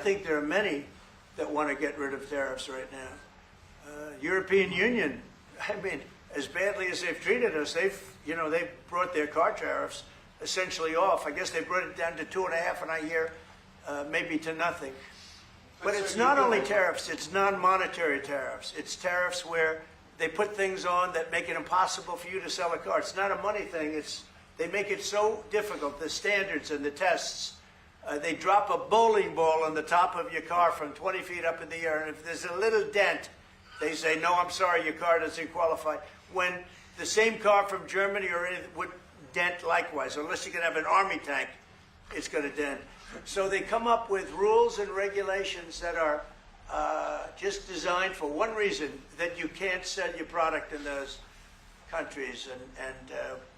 think there are many that want to get rid of tariffs right now. European Union, I mean, as badly as they've treated us, they've brought their car tariffs essentially off. I guess they brought it down to 2.5, and I hear maybe to nothing. But it's not only tariffs, it's non-monetary tariffs. It's tariffs where they put things on that make it impossible for you to sell a car. It's not a money thing. They make it so difficult, the standards and the tests. They drop a bowling ball on the top of your car from 20 feet up in the air, and if there's a little dent, they say, no, I'm sorry, your car doesn't qualify. When the same car from Germany or anything would dent likewise. Unless you can have an army tank, it's going to dent. So they come up with rules and regulations that are just designed for one reason, that you can't sell your product in those countries, and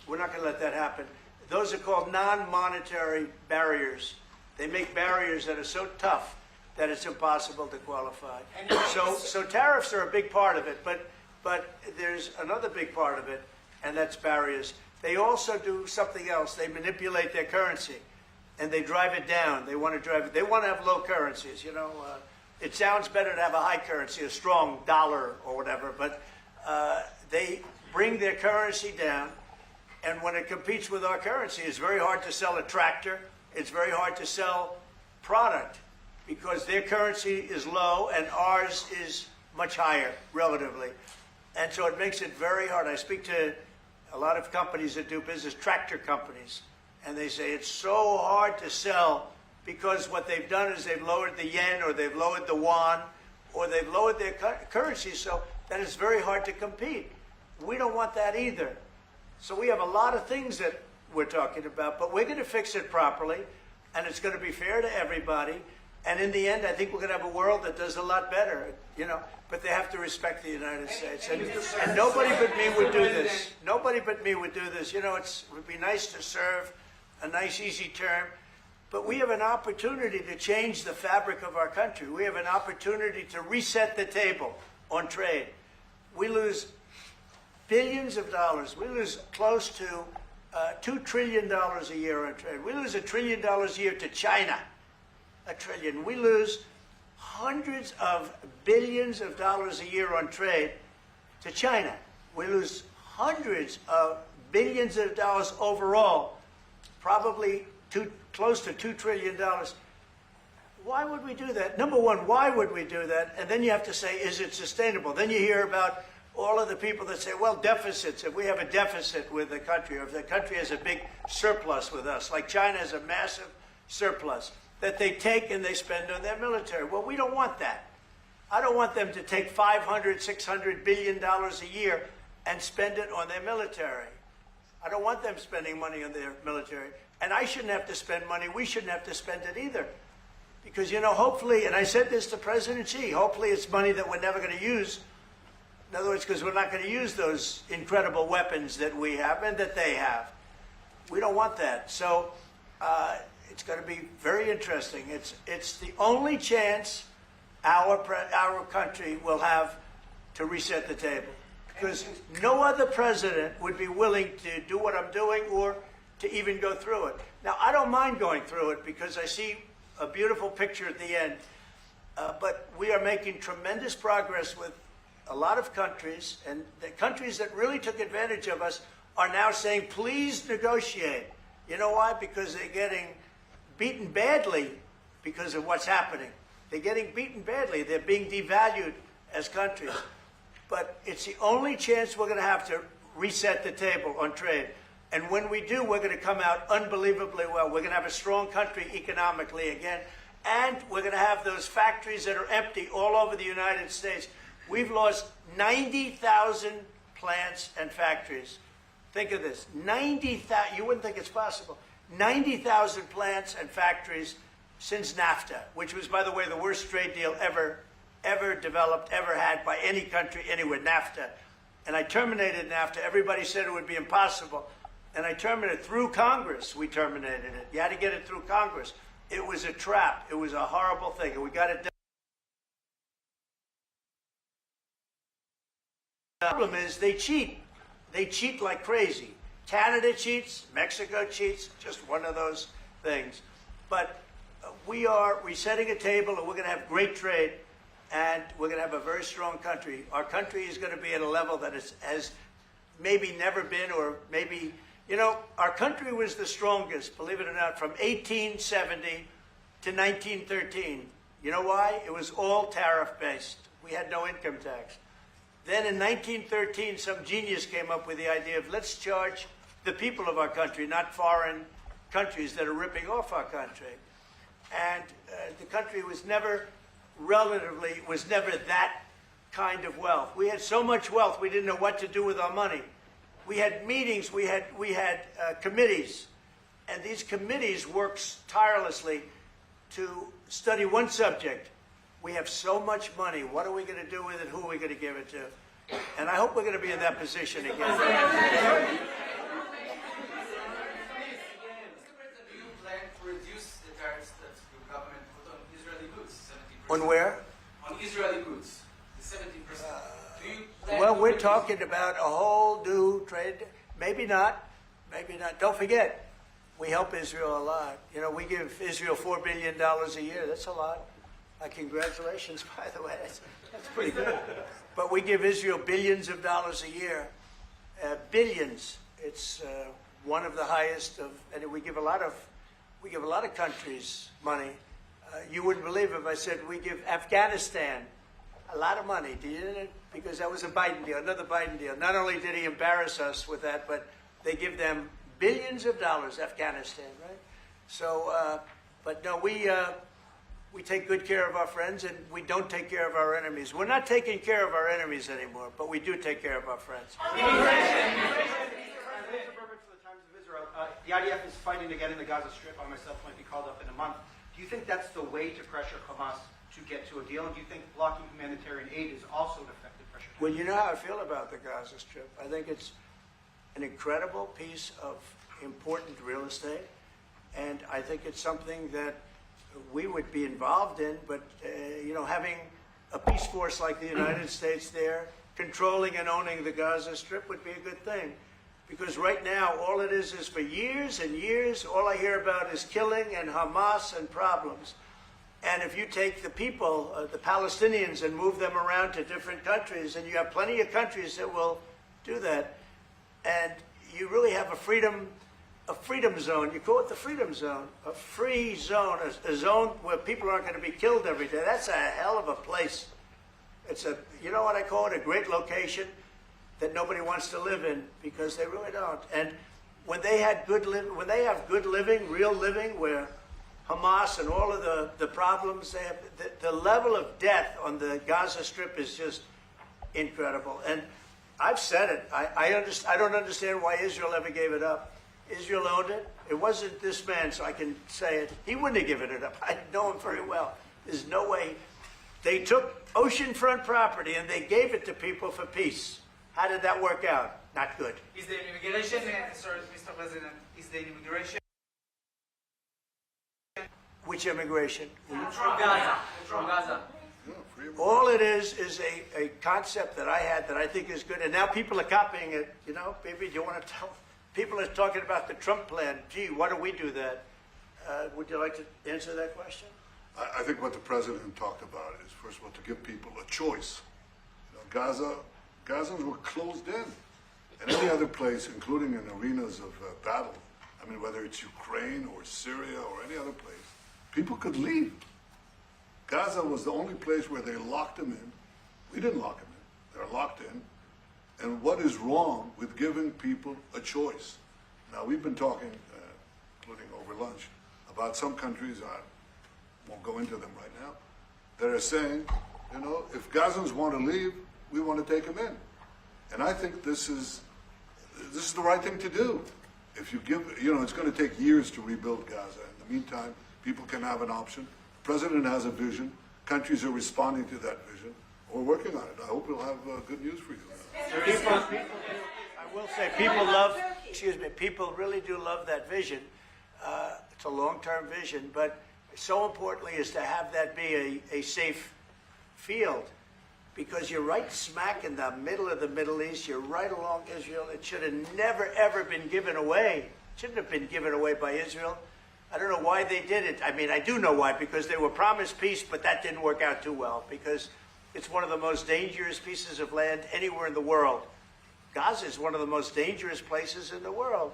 we're not going to let that happen. Those are called non-monetary barriers. They make barriers that are so tough that it's impossible to qualify. So tariffs are a big part of it, but there's another big part of it, and that's barriers. They also do something else. They manipulate their currency, and they drive it down. They want to have low currencies. It sounds better to have a high currency, a strong dollar or whatever, but they bring their currency down, and when it competes with our currency, it's very hard to sell a tractor. It's very hard to sell product because their currency is low and ours is much higher relatively. And so it makes it very hard. I speak to a lot of companies that do business, tractor companies, and they say it's so hard to sell because what they've done is they've lowered the yen or they've lowered the yuan or they've lowered their currency so that it's very hard to compete. We don't want that either. So we have a lot of things that we're talking about, but we're going to fix it properly, and it's going to be fair to everybody. And in the end, I think we're going to have a world that does a lot better, but they have to respect the United States. And nobody but me would do this. Nobody but me would do this. It would be nice to serve, a nice, easy term. But we have an opportunity to change the fabric of our country. We have an opportunity to reset the table on trade. We lose billions of dollars. We lose close to $2 trillion a year on trade. We lose $1 trillion a year to China. $1 trillion. We lose hundreds of billions of dollars a year on trade to China. We lose hundreds of billions of dollars overall, probably close to $2 trillion. Why would we do that? Number one, why would we do that? And then you have to say, is it sustainable? Then you hear about all of the people that say, well, deficits, if we have a deficit with the country, or if the country has a big surplus with us, like China has a massive surplus, that they take and they spend on their military. Well, we don't want that. I don't want them to take $500, $600 billion a year and spend it on their military. I don't want them spending money on their military. And I shouldn't have to spend money. We shouldn't have to spend it either. Because, hopefully, and I said this to President Xi, hopefully it's money that we're never going to use. In other words, because we're not going to use those incredible weapons that we have and that they have. We don't want that. So it's going to be very interesting. It's the only chance our country will have to reset the table. Because no other president would be willing to do what I'm doing or to even go through it. Now, I don't mind going through it because I see a beautiful picture at the end. But we are making tremendous progress with a lot of countries, and the countries that really took advantage of us are now saying, please negotiate. You know why? Because they're getting beaten badly because of what's happening. They're getting beaten badly. They're being devalued as countries. But it's the only chance we're going to have to reset the table on trade. And when we do, we're going to come out unbelievably well. We're going to have a strong country economically again. And we're going to have those factories that are empty all over the United States. We've lost 90,000 plants and factories. Think of this, 90,000, you wouldn't think it's possible, 90,000 plants and factories since NAFTA, which was, by the way, the worst trade deal ever developed, ever had by any country anywhere, NAFTA. And I terminated NAFTA. Everybody said it would be impossible. And I terminated it through Congress. We terminated it. You had to get it through Congress. It was a trap. It was a horrible thing. And we got it done. The problem is they cheat. They cheat like crazy. Canada cheats, Mexico cheats, just one of those things. But we're setting a table, and we're going to have great trade, and we're going to have a very strong country. Our country is going to be at a level that has maybe never been, or maybe, our country was the strongest, believe it or not, from 1870 to 1913. You know why? It was all tariff-based. We had no income tax. Then in 1913, some genius came up with the idea of let's charge the people of our country, not foreign countries that are ripping off our country. And the country was never that kind of wealth. We had so much wealth, we didn't know what to do with our money. We had meetings, we had committees, and these committees worked tirelessly to study one subject. We have so much money. What are we going to do with it? Who are we going to give it to? And I hope we're going to be in that position again. Mr. President, do you plan to reduce the tariffs that your government put on Israeli goods, 17%? On where? On Israeli goods, the 17%. Do you plan Well, to we're reduce talking about a whole new trade. Maybe not. Maybe not. Don't forget, we help Israel a lot. We give Israel $4 billion a year. That's a lot. Congratulations, by the way. That's pretty good. But we give Israel billions of dollars a year. Billions. It's one of the highest of, and we give a lot of countries money. You wouldn't believe if I said we give Afghanistan a lot of money. Do you? Because that was a Biden deal, another Biden deal. Not only did he embarrass us with that, but they give them billions of dollars, Afghanistan, right? So, but no, we take good care of our friends, and we don't take care of our enemies. We're not taking care of our enemies anymore, but we do take care of our friends. The IDF is fighting again in the Gaza Strip. I myself might be called up in a month. Do you think that's the way to pressure Hamas to get to a deal? And do you think blocking humanitarian aid is also an effective pressure? Well, you know how I feel about the Gaza Strip. I think it's an incredible piece of important real estate, and I think it's something that we would be involved in, but having a peace force like the United States there, controlling and owning the Gaza Strip would be a good thing. Because right now, all it is for years and years, all I hear about is killing and Hamas and problems. And if you take the people, the Palestinians, and move them around to different countries, and you have plenty of countries that will do that, and you really have a freedom zone. You call it the freedom zone, a free zone, a zone where people aren't going to be killed every day. That's a hell of a place. It's you know what I call it, a great location that nobody wants to live in, because they really don't. And when they have good living, real living, where Hamas and all of the problems they have, the level of death on the Gaza Strip is just incredible. And I've said it. I don't understand why Israel ever gave it up. Israel owned it. It wasn't this man, so I can say it. He wouldn't have given it up. I know him very well. There's no way. They took oceanfront property and they gave it to people for peace. How did that work out? Not good. Is the immigration, sorry, Mr. President, is the immigration? Which immigration? From Gaza. From Gaza. All it is a concept that I had that I think is good, and now people are copying it. Maybe do you want to tell? People are talking about the Trump plan. Gee, why don't we do that? Would you like to answer that question? I think what the president talked about is, first of all, to give people a choice. Gazans were closed in. And any other place, including in arenas of battle, I mean, whether it's Ukraine or Syria or any other place, people could leave. Gaza was the only place where they locked them in. We didn't lock them in. They're locked in. And what is wrong with giving people a choice? Now, we've been talking, including over lunch, about some countries, I won't go into them right now, that are saying, if Gazans want to leave, we want to take them in. And I think this is the right thing to do. If you give, it's going to take years to rebuild Gaza. In the meantime, people can have an option. The president has a vision. Countries are responding to that vision. We're working on it. I hope we'll have good news for you. I will say, people really do love that vision. It's a long-term vision, but so importantly is to have that be a safe field, because you're right smack in the middle of the Middle East. You're right along Israel. It should have never, ever been given away. It shouldn't have been given away by Israel. I don't know why they did it. I mean, I do know why, because they were promised peace, but that didn't work out too well, because it's one of the most dangerous pieces of land anywhere in the world. Gaza is one of the most dangerous places in the world.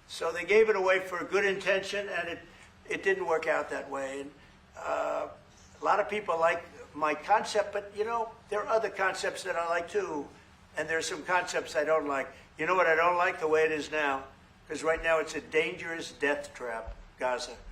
So they gave it away for a good intention, and it didn't work out that way. And a lot of people like my concept, but, you know, there are other concepts that I like too, and there are some concepts I don't like. You know what I don't like? The way it is now, because right now it's a dangerous death trap, Gaza.